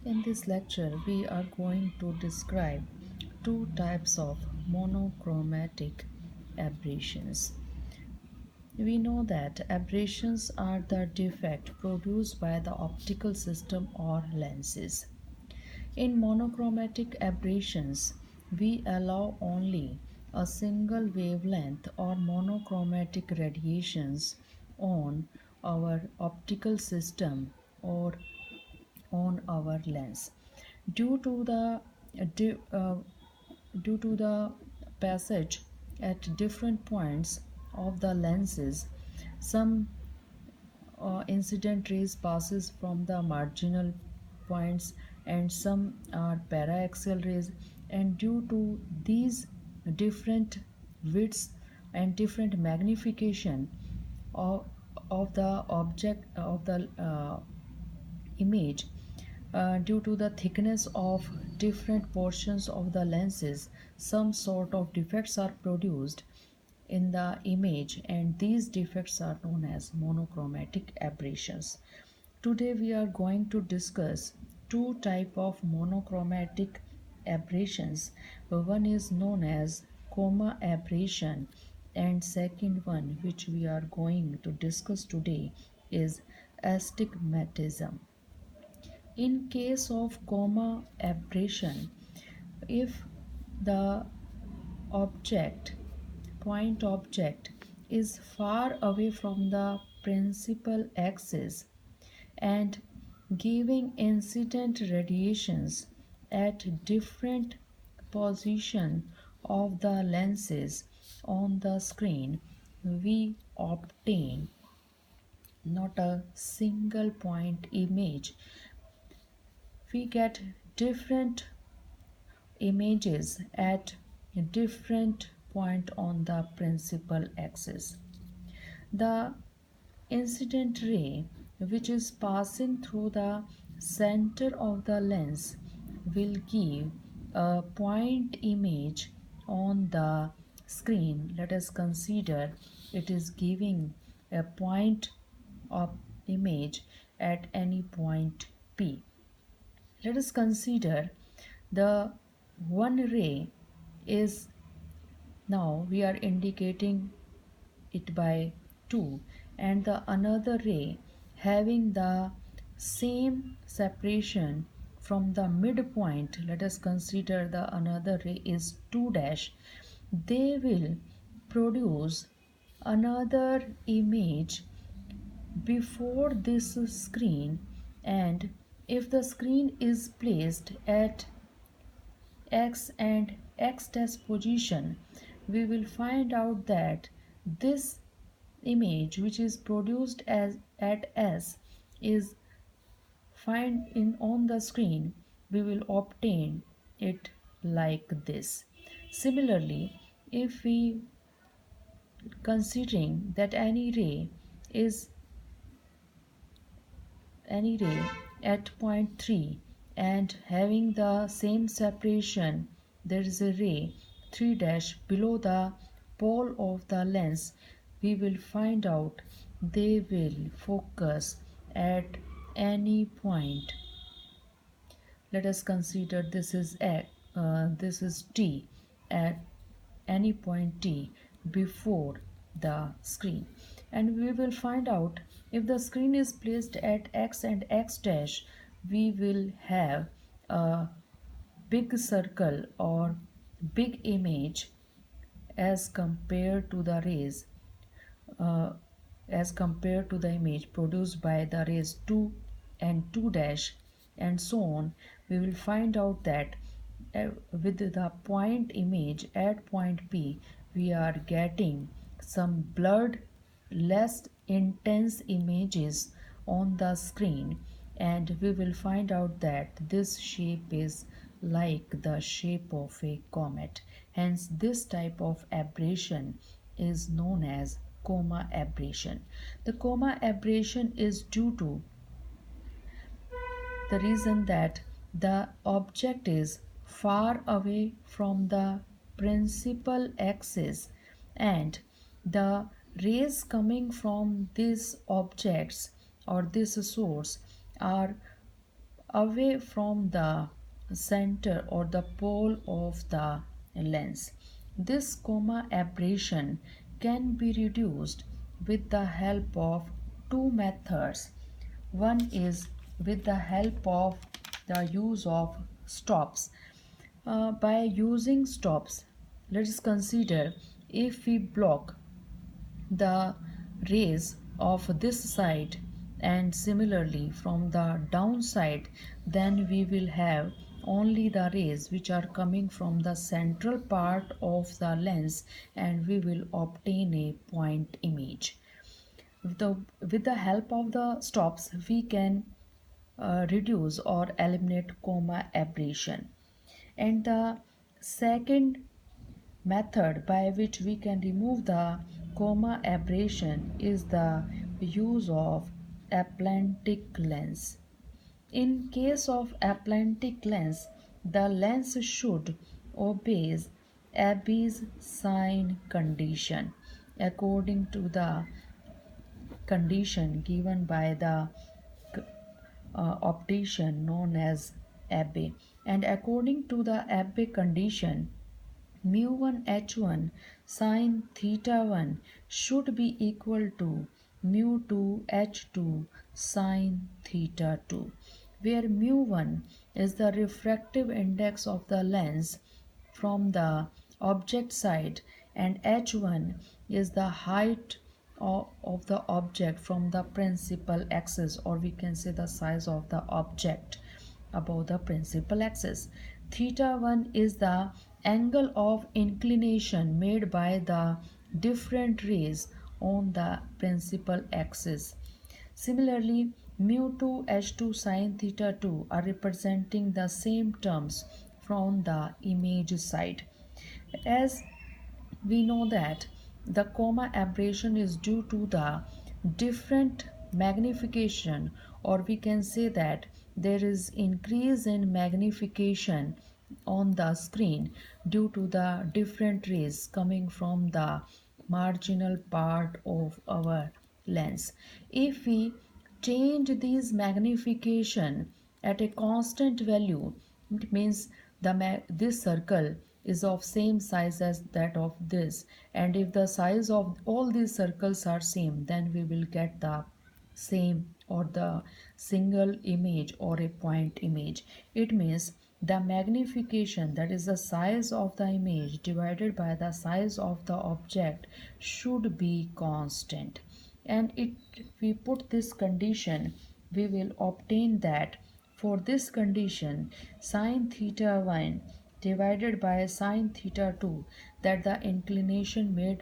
In this lecture, we are going to describe two types of monochromatic aberrations. We know that aberrations are the defect produced by the optical system or lenses. In monochromatic aberrations, we allow only a single wavelength or monochromatic radiations on our optical system or on our lens. Due to the due, uh, due to the passage at different points of the lenses, some incident rays passes from the marginal points and some are paraxial rays, and due to these different widths and different magnification of, of the object of the image, due to the thickness of different portions of the lenses, some sort of defects are produced in the image, and these defects are known as monochromatic aberrations. Today we are going to discuss two type of monochromatic aberrations. One is known as coma aberration, and second one which we are going to discuss today is astigmatism. In case of coma aberration, if the object point object is far away from the principal axis and giving incident radiations at different position of the lenses on the screen, we obtain not a single point image. We get different images at a different point on the principal axis. The incident ray, which is passing through the center of the lens, will give a point image on the screen. Let us consider it is giving a point of image at any point P. Let us consider the one ray is, now we are indicating it by 2, and the another ray having the same separation from the midpoint. Let us consider the another ray is 2 dash. They will produce another image before this screen, and if the screen is placed at x and x dash position, we will find out that this image which is produced as at s is find in on the screen, we will obtain it like this. Similarly, if we considering that any ray at point 3 and having the same separation, there is a ray 3 dash below the pole of the lens, we will find out they will focus at any point. Let us consider this is T at any point T before the screen, and we will find out if the screen is placed at X and X dash, we will have a big circle or big image as compared to the rays, uh, as compared to the image produced by the rays 2 and 2 dash and so on. We will find out that with the point image at point P, we are getting some blurred, less intense images on the screen, and we will find out that this shape is like the shape of a comet. Hence, this type of aberration is known as coma aberration. The coma aberration is due to the reason that the object is far away from the principal axis, and the rays coming from these objects or this source are away from the center or the pole of the lens. This coma aberration can be reduced with the help of two methods. One is with the help of the use of stops. By using stops, let us consider if we block the rays of this side and similarly from the downside, then we will have only the rays which are coming from the central part of the lens, and we will obtain a point image. With the help of the stops, we can reduce or eliminate coma aberration. And the second method by which we can remove the coma aberration is the use of aplantic lens. In case of aplantic lens, the lens should obey Abbey's sine condition according to the condition given by the optician known as Abbey. And according to the Abbey condition, mu1 h1 sine theta 1 should be equal to mu2 h2 sine theta 2, where mu1 is the refractive index of the lens from the object side and h1 is the height of the object from the principal axis, or we can say the size of the object above the principal axis. Theta 1 is the angle of inclination made by the different rays on the principal axis. Similarly, mu2 h2 sine theta 2 are representing the same terms from the image side. As we know that the coma aberration is due to the different magnification, or we can say that there is increase in magnification on the screen due to the different rays coming from the marginal part of our lens. If we change these magnification at a constant value, it means this circle is of same size as that of this, and if the size of all these circles are same, then we will get the same or the single image or a point image. It means the magnification, that is the size of the image divided by the size of the object, should be constant. And if we put this condition, we will obtain that for this condition sine theta 1 divided by sine theta 2, that the inclination made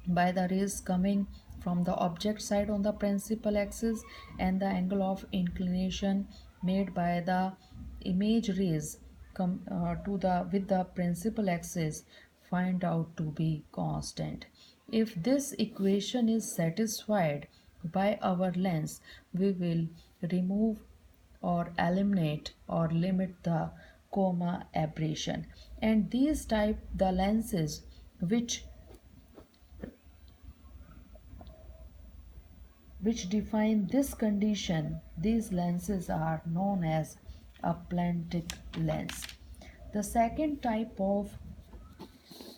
by the rays coming from the object side on the principal axis and the angle of inclination made by the image rays to the with the principal axis, find out to be constant. If this equation is satisfied by our lens, we will remove or eliminate or limit the coma aberration. And these type the lenses which define this condition, these lenses are known as aplantic lens. The second type of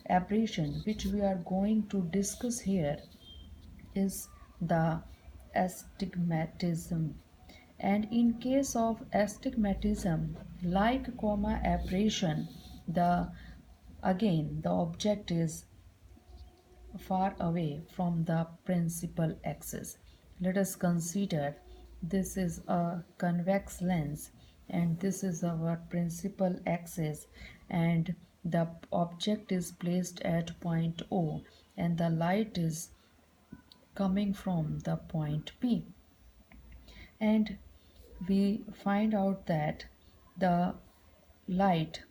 aberration which we are going to discuss here is the astigmatism. And in case of astigmatism, like coma aberration, the again the object is far away from the principal axis. Let us consider this is a convex lens and this is our principal axis, and the object is placed at point O and the light is coming from the point P. And we find out that the light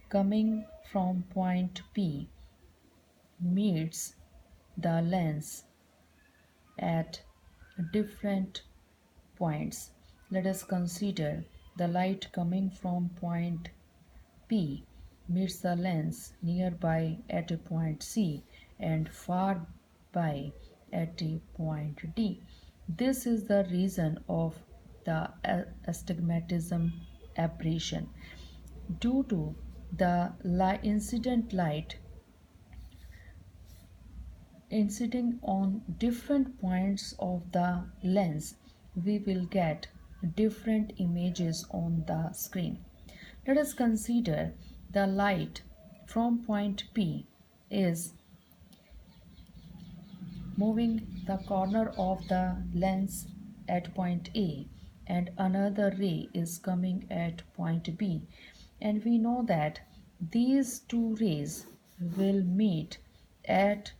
coming from point P meets the lens at different points. Let us consider the light coming from point P meets the lens nearby at a point C and far by at a point D. This is the reason of the astigmatism aberration. Due to the incident light inciding on different points of the lens, we will get different images on the screen. Let us consider the light from point P is moving the corner of the lens at point A, and another ray is coming at point B, and we know that these two rays will meet at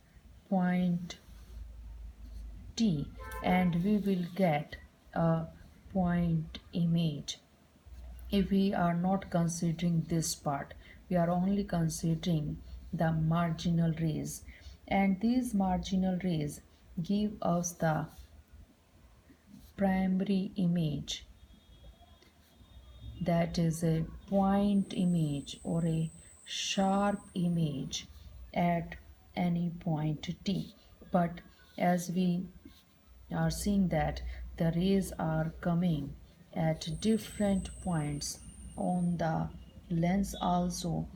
point T, and we will get a point image. If we are not considering this part, we are only considering the marginal rays, and these marginal rays give us the primary image, that is a point image or a sharp image at any point T. But as we are seeing that the rays are coming at different points on the lens also,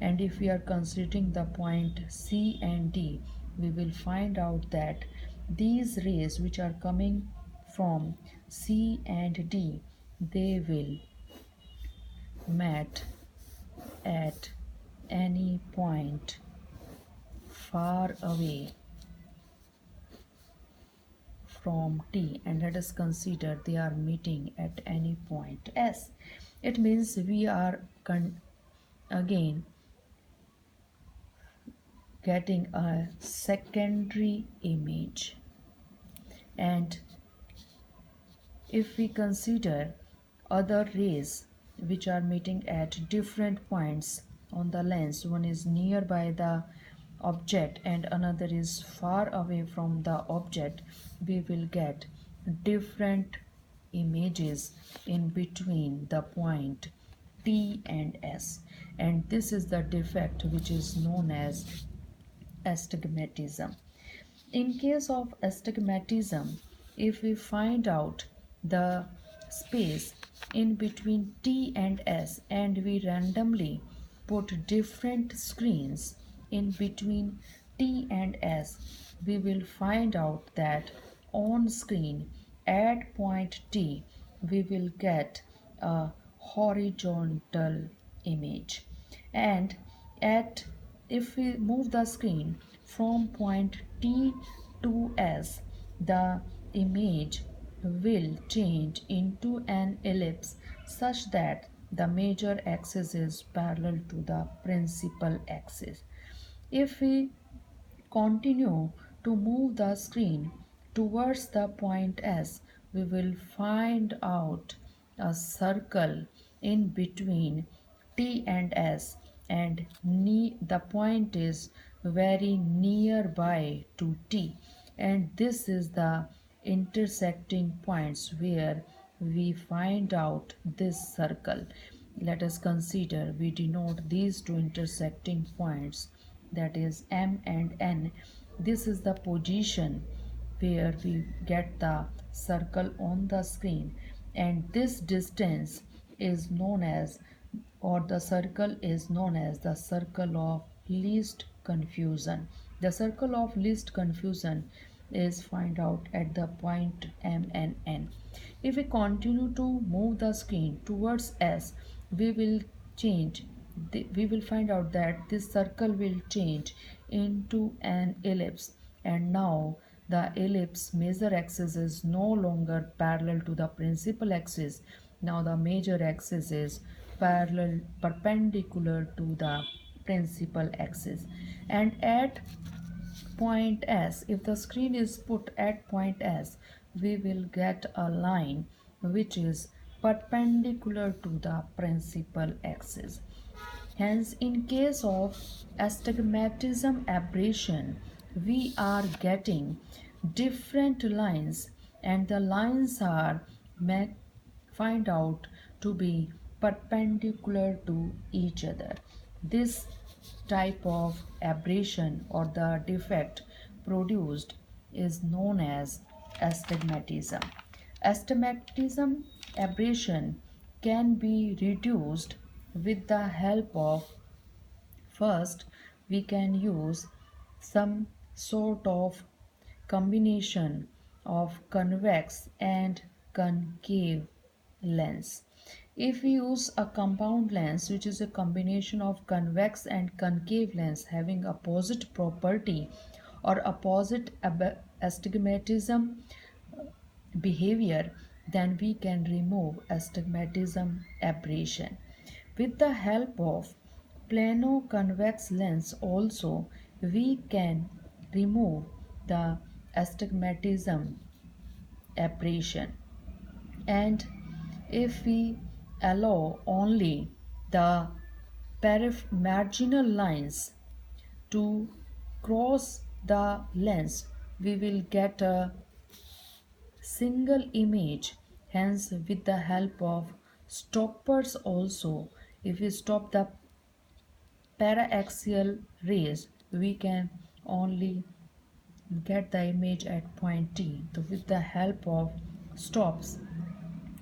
and if we are considering the point C and D, we will find out that these rays which are coming from C and D, they will meet at any point far away from T, and let us consider they are meeting at any point S. It means we are again getting a secondary image. And if we consider other rays which are meeting at different points on the lens, one is nearby the object and another is far away from the object, we will get different images in between the point T and S, and this is the defect which is known as astigmatism. In case of astigmatism, if we find out the space in between T and S and we randomly put different screens in between T and S, we will find out that on screen at point T we will get a horizontal image, and at if we move the screen from point T to S, the image will change into an ellipse such that the major axis is parallel to the principal axis. If we continue to move the screen towards the point S, we will find out a circle in between T and S, and the point is very nearby to T, and this is the intersecting points where we find out this circle. Let us consider we denote these two intersecting points, that is M and N. This is the position where we get the circle on the screen, and this distance is known as, or the circle is known as, the circle of least confusion. The circle of least confusion is find out at the point M and N. If we continue to move the screen towards S, we will change we will find out that this circle will change into an ellipse, and now the ellipse major axis is no longer parallel to the principal axis. Now the major axis is perpendicular to the principal axis, and at point S, if the screen is put at point S, we will get a line which is perpendicular to the principal axis. Hence, in case of astigmatism aberration, we are getting different lines, and the lines are find out to be perpendicular to each other. This type of aberration or the defect produced is known as astigmatism. Astigmatism aberration can be reduced with the help of first, we can use some sort of combination of convex and concave lens. If we use a compound lens, which is a combination of convex and concave lens having opposite property or opposite astigmatism behavior, then we can remove astigmatism aberration. With the help of plano-convex lens also, we can remove the astigmatism aberration. And if we allow only the marginal lines to cross the lens, we will get a single image. Hence, with the help of stoppers also, if we stop the paraxial rays, we can only get the image at point T. So with the help of stops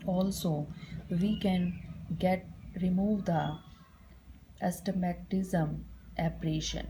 also, we can get remove the astigmatism aberration.